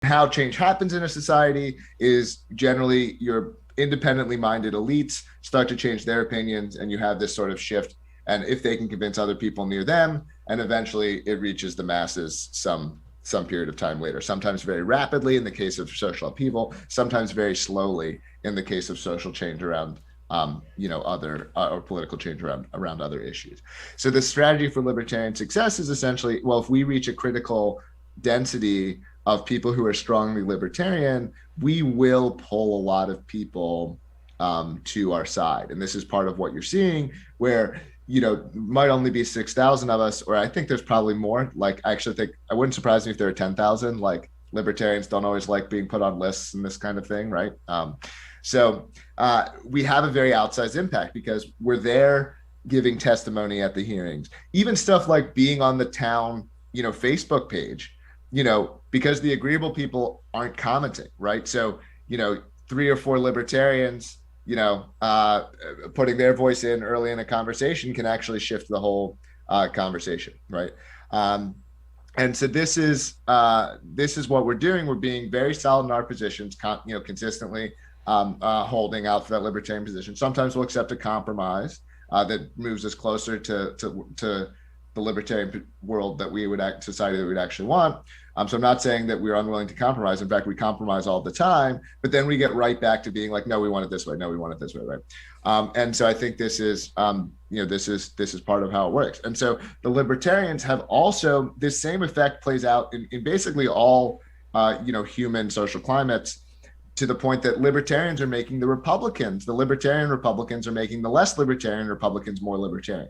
how change happens in a society is generally your independently minded elites start to change their opinions, and you have this sort of shift. And if they can convince other people near them, and eventually it reaches the masses some period of time later, sometimes very rapidly in the case of social upheaval, sometimes very slowly in the case of social change around other or political change around other issues. So the strategy for libertarian success is essentially, well, if we reach a critical density of people who are strongly libertarian, we will pull a lot of people to our side. And this is part of what you're seeing, where might only be 6,000 of us, or I think there's probably more. Like, I actually think it wouldn't surprise me if there are 10,000. Like, libertarians don't always like being put on lists and this kind of thing, right? So we have a very outsized impact because we're there giving testimony at the hearings. Even stuff like being on the town, Facebook page, because the agreeable people aren't commenting, right? So, 3 or 4 libertarians, putting their voice in early in a conversation can actually shift the whole conversation, right? And so this is what we're doing. We're being very solid in our positions, consistently holding out for that libertarian position. Sometimes we'll accept a compromise that moves us closer to the libertarian world that we would society that we'd actually want. So I'm not saying that we're unwilling to compromise. In fact, we compromise all the time, but then we get right back to being like, no, we want it this way. No, we want it this way, right? And so I think this is this is part of how it works. And so the libertarians have also, this same effect plays out in basically all human social climates, to the point that libertarians are making the libertarian Republicans are making the less libertarian Republicans more libertarian.